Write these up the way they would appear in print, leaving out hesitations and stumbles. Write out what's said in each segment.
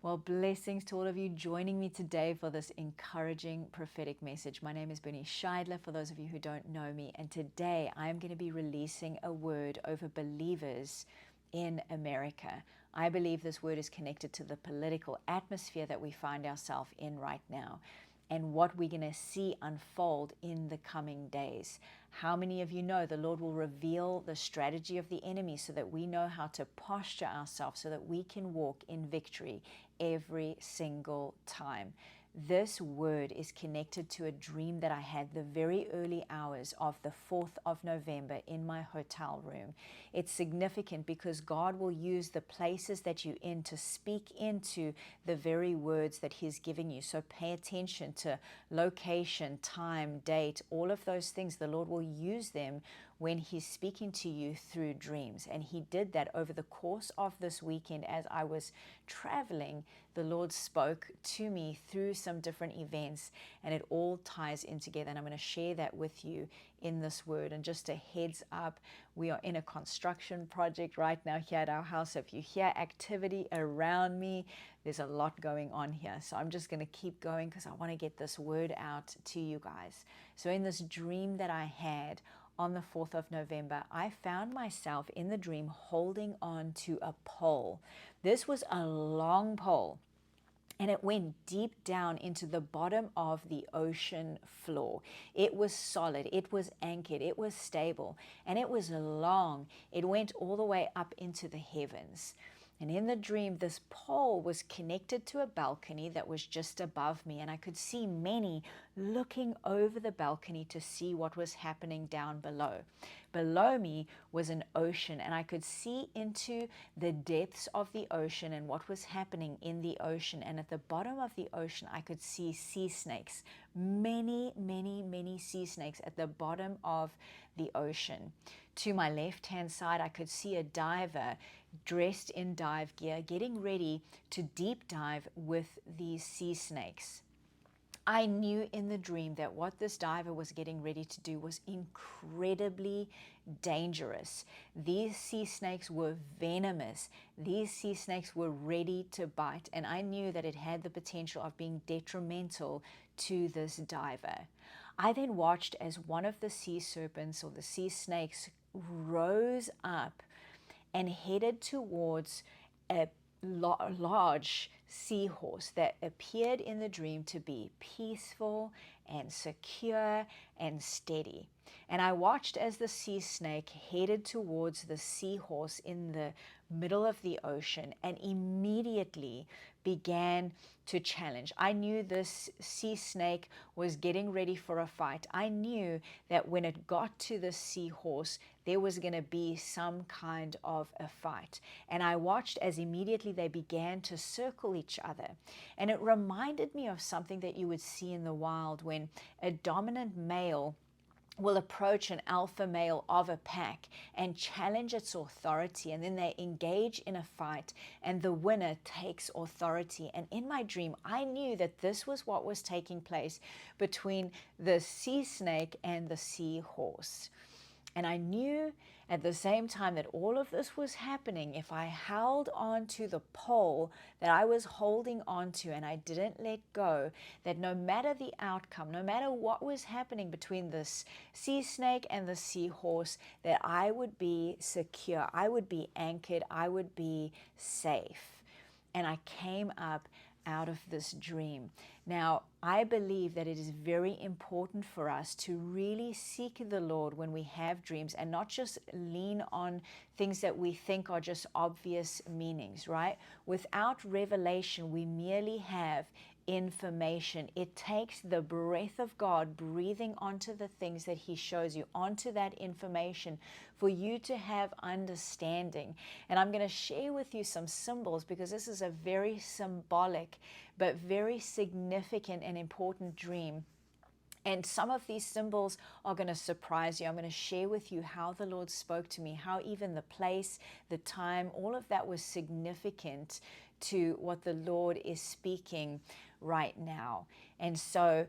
Well, blessings to all of you joining me today for this encouraging prophetic message. My name is Bernice Scheidler, for those of you who don't know me, and today I am going to be releasing a word over believers in America. I believe this word is connected to the political atmosphere that we find ourselves in right now and what we're going to see unfold in the coming days. How many of you know the Lord will reveal the strategy of the enemy so that we know how to posture ourselves so that we can walk in victory every single time? This word is connected to a dream that I had the very early hours of the 4th of November in my hotel room. It's significant because God will use the places that you're in to speak into the very words that He's giving you. So pay attention to location, time, date, all of those things. The Lord will use them when He's speaking to you through dreams. And He did that over the course of this weekend as I was traveling. The Lord spoke to me through some different events, and it all ties in together. And I'm going to share that with you in this word. And just a heads up, we are in a construction project right now here at our house. So if you hear activity around me, there's a lot going on here. So I'm just going to keep going because I want to get this word out to you guys. So in this dream that I had on the 4th of November, I found myself in the dream holding on to a pole. This was a long pole, and it went deep down into the bottom of the ocean floor. It was solid, it was anchored, it was stable, and it was long. It went all the way up into the heavens. And in the dream, this pole was connected to a balcony that was just above me, and I could see many looking over the balcony to see what was happening down below. Below me was an ocean, and I could see into the depths of the ocean and what was happening in the ocean. And at the bottom of the ocean, I could see sea snakes, many, many, many sea snakes at the bottom of the ocean. To my left-hand side, I could see a diver dressed in dive gear, getting ready to deep dive with these sea snakes. I knew in the dream that what this diver was getting ready to do was incredibly dangerous. These sea snakes were venomous. These sea snakes were ready to bite, and I knew that it had the potential of being detrimental to this diver. I then watched as one of the sea serpents or the sea snakes rose up and headed towards a large seahorse that appeared in the dream to be peaceful and secure and steady. And I watched as the sea snake headed towards the seahorse in the middle of the ocean and immediately began to challenge. I knew this sea snake was getting ready for a fight. I knew that when it got to the seahorse, there was going to be some kind of a fight. And I watched as immediately they began to circle each other. And it reminded me of something that you would see in the wild when a dominant male will approach an alpha male of a pack and challenge its authority, and then they engage in a fight and the winner takes authority. And in my dream, I knew that this was what was taking place between the sea snake and the seahorse. And I knew at the same time that all of this was happening, if I held on to the pole that I was holding on to and I didn't let go, that no matter the outcome, no matter what was happening between this sea snake and the seahorse, that I would be secure, I would be anchored, I would be safe. And I came up out of this dream. Now, I believe that it is very important for us to really seek the Lord when we have dreams and not just lean on things that we think are just obvious meanings, right? Without revelation, we merely have information. It takes the breath of God breathing onto the things that He shows you, onto that information, for you to have understanding. And I'm going to share with you some symbols because this is a very symbolic but very significant and important dream. And some of these symbols are going to surprise you. I'm going to share with you how the Lord spoke to me, how even the place, the time, all of that was significant to what the Lord is speaking right now. And so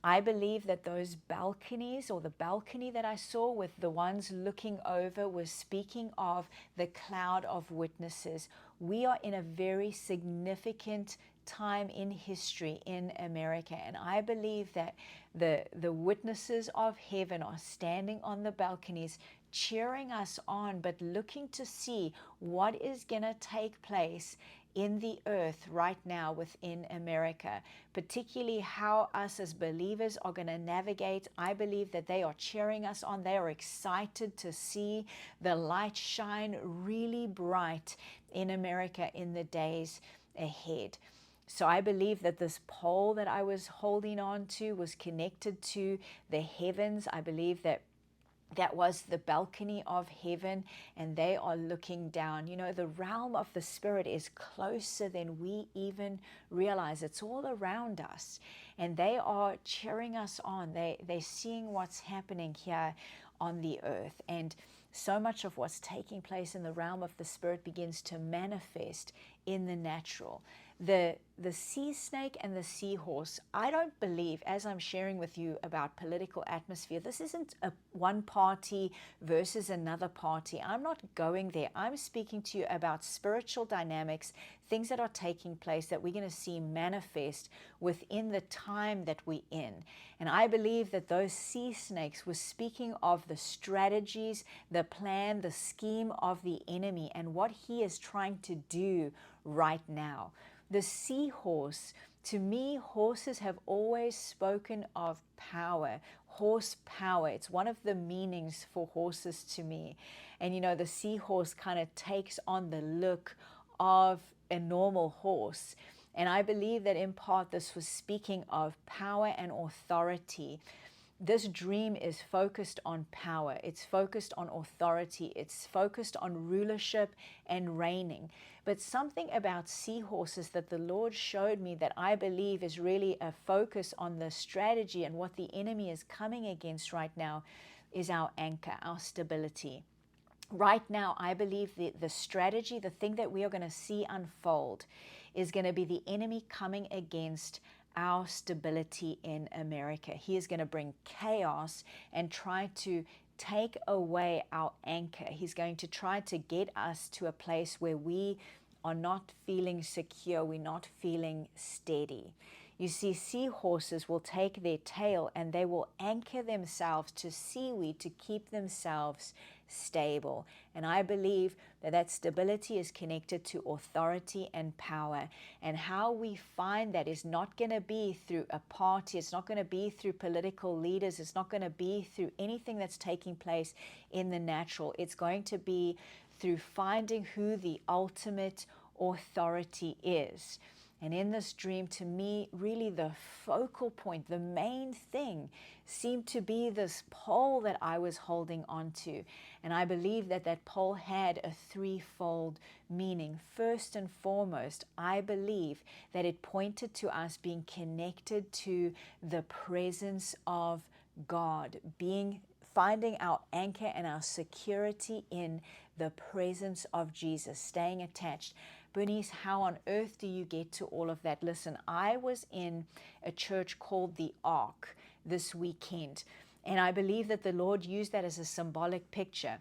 I believe that those balconies, or the balcony that I saw with the ones looking over, was speaking of the cloud of witnesses. We are in a very significant time in history in America, and I believe that the witnesses of heaven are standing on the balconies cheering us on, but looking to see what is going to take place in the earth right now within America, particularly how us as believers are going to navigate. I believe that they are cheering us on. They are excited to see the light shine really bright in America in the days ahead. So I believe that this pole that I was holding on to was connected to the heavens. I believe that that was the balcony of heaven, and they are looking down. You know, the realm of the Spirit is closer than we even realize. It's all around us, and they are cheering us on. They're seeing what's happening here on the earth, and so much of what's taking place in the realm of the Spirit begins to manifest in the natural. The sea snake and the seahorse, I don't believe, as I'm sharing with you about political atmosphere, this isn't a one party versus another party. I'm not going there. I'm speaking to you about spiritual dynamics, things that are taking place that we're going to see manifest within the time that we're in. And I believe that those sea snakes were speaking of the strategies, the plan, the scheme of the enemy, and what he is trying to do right now. The seahorse, to me, horses have always spoken of power, horsepower. It's one of the meanings for horses to me. And you know, the seahorse kind of takes on the look of a normal horse. And I believe that in part this was speaking of power and authority. This dream is focused on power. It's focused on authority. It's focused on rulership and reigning. But something about seahorses that the Lord showed me that I believe is really a focus on the strategy and what the enemy is coming against right now is our anchor, our stability. Right now, I believe the strategy, the thing that we are going to see unfold is going to be the enemy coming against our stability in America. He is going to bring chaos and try to take away our anchor. He's going to try to get us to a place where we are not feeling secure, we're not feeling steady. You see, seahorses will take their tail and they will anchor themselves to seaweed to keep themselves stable. And I believe that that stability is connected to authority and power. And how we find that is not going to be through a party. It's not going to be through political leaders. It's not going to be through anything that's taking place in the natural. It's going to be through finding who the ultimate authority is. And in this dream, to me, really the focal point, the main thing seemed to be this pole that I was holding onto. And I believe that that pole had a threefold meaning. First and foremost, I believe that it pointed to us being connected to the presence of God, finding our anchor and our security in the presence of Jesus, staying attached. Bernice, how on earth do you get to all of that? Listen, I was in a church called the Ark this weekend, and I believe that the Lord used that as a symbolic picture.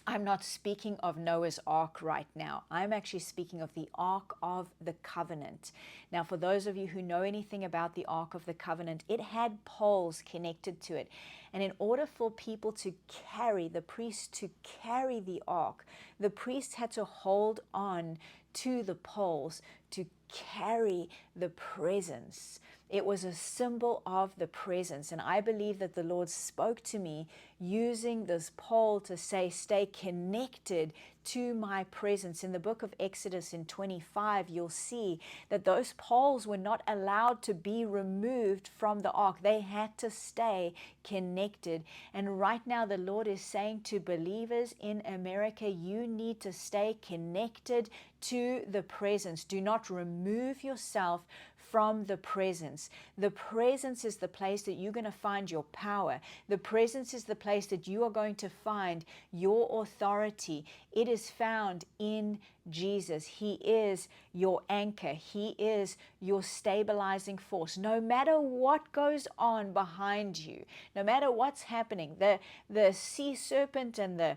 I'm not speaking of Noah's Ark right now. I'm actually speaking of the Ark of the Covenant. Now, for those of you who know anything about the Ark of the Covenant, it had poles connected to it. And in order for people to carry, the priests to carry the Ark, the priests had to hold on to the poles to carry the presence. It was a symbol of the presence. And I believe that the Lord spoke to me using this pole to say, stay connected to my presence. In the book of Exodus in 25, you'll see that those poles were not allowed to be removed from the ark. They had to stay connected. And right now the Lord is saying to believers in America, you need to stay connected to the presence. Do not remove yourself from the presence. The presence is the place that you're going to find your power. The presence is the place that you are going to find your authority. It is found in Jesus. He is your anchor. He is your stabilizing force. No matter what goes on behind you, no matter what's happening, the sea serpent and the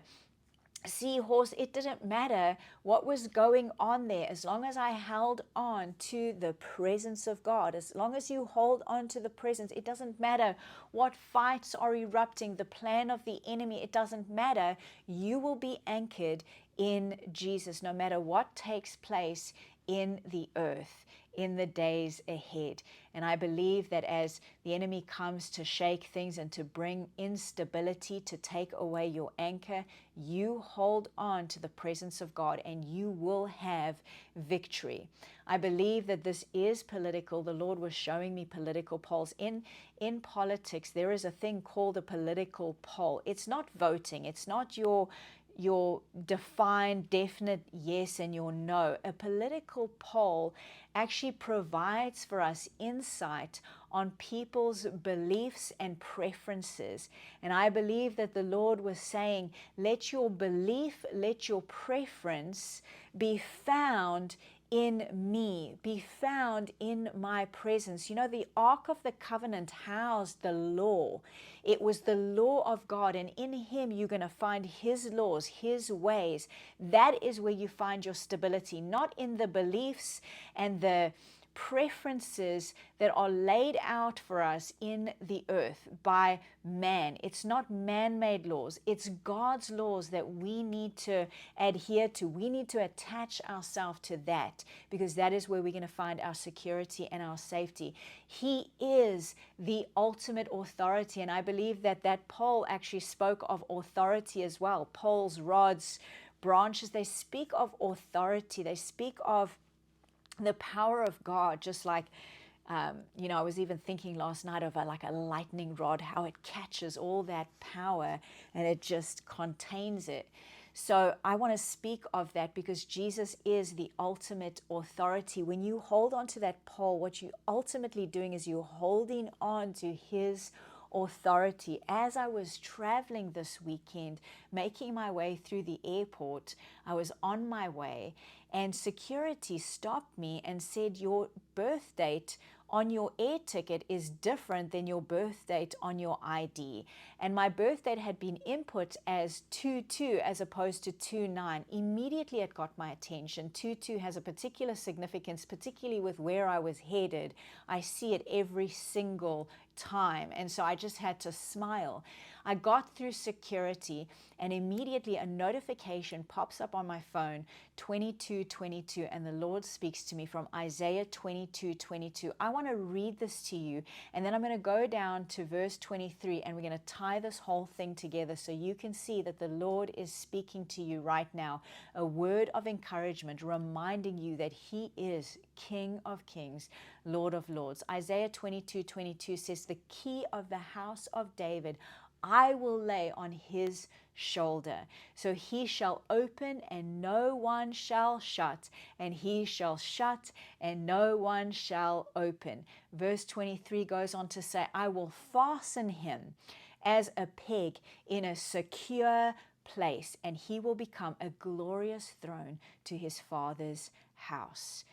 seahorse, it didn't matter what was going on there. As long as I held on to the presence of God, as long as you hold on to the presence, it doesn't matter what fights are erupting, the plan of the enemy, it doesn't matter. You will be anchored in Jesus no matter what takes place in the earth in the days ahead. And I believe that as the enemy comes to shake things and to bring instability, to take away your anchor, you hold on to the presence of God and you will have victory. I believe that this is political. The Lord was showing me political polls. In politics, there is a thing called a political poll. It's not voting. It's not your defined, definite yes and your no. A political poll actually provides for us insight on people's beliefs and preferences. And I believe that the Lord was saying, let your belief, let your preference be found in me, be found in my presence. You know, the Ark of the Covenant housed the law. It was the law of God, and in Him you're going to find His laws, His ways. That is where you find your stability, not in the beliefs and the preferences that are laid out for us in the earth by man. It's not man-made laws. It's God's laws that we need to adhere to. We need to attach ourselves to that, because that is where we're going to find our security and our safety. He is the ultimate authority, and I believe that that pole actually spoke of authority as well. Poles, rods, branches, they speak of authority. They speak of the power of God, just like, I was even thinking last night of like a lightning rod, how it catches all that power and it just contains it. So I want to speak of that because Jesus is the ultimate authority. When you hold on to that pole, what you're ultimately doing is you're holding on to His authority. As I was traveling this weekend, making my way through the airport, I was on my way and security stopped me and said, your birth date on your air ticket is different than your birth date on your ID. And my birth date had been input as 2/2 as opposed to 2/9. Immediately it got my attention. 2/2 has a particular significance, particularly with where I was headed. I see it every single time. And so I just had to smile. I got through security and immediately a notification pops up on my phone, 22:22, and the Lord speaks to me from Isaiah 22:22. I want to read this to you, and then I'm going to go down to verse 23, and we're going to tie this whole thing together so you can see that the Lord is speaking to you right now, a word of encouragement, reminding you that He is King of Kings, Lord of Lords. Isaiah 22:22 says, the key of the house of David I will lay on His shoulder. So He shall open and no one shall shut, and He shall shut and no one shall open. Verse 23 goes on to say, I will fasten Him as a peg in a secure place, and He will become a glorious throne to His Father's house.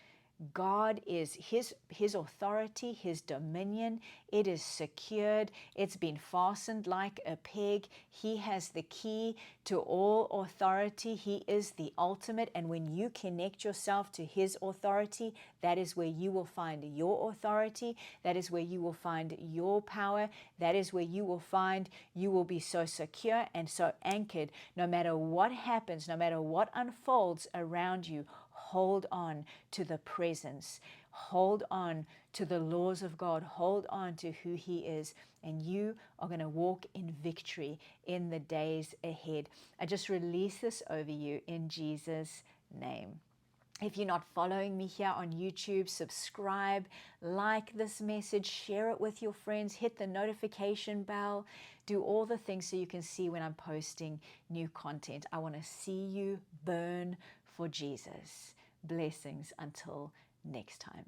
God is his authority, His dominion. It is secured. It's been fastened like a peg. He has the key to all authority. He is the ultimate. And when you connect yourself to His authority, that is where you will find your authority. That is where you will find your power. That is where you will find you will be so secure and so anchored. No matter what happens, no matter what unfolds around you, hold on to the presence. Hold on to the laws of God. Hold on to who He is. And you are going to walk in victory in the days ahead. I just release this over you in Jesus' name. If you're not following me here on YouTube, subscribe, like this message, share it with your friends, hit the notification bell, do all the things so you can see when I'm posting new content. I want to see you burn for Jesus. Blessings until next time.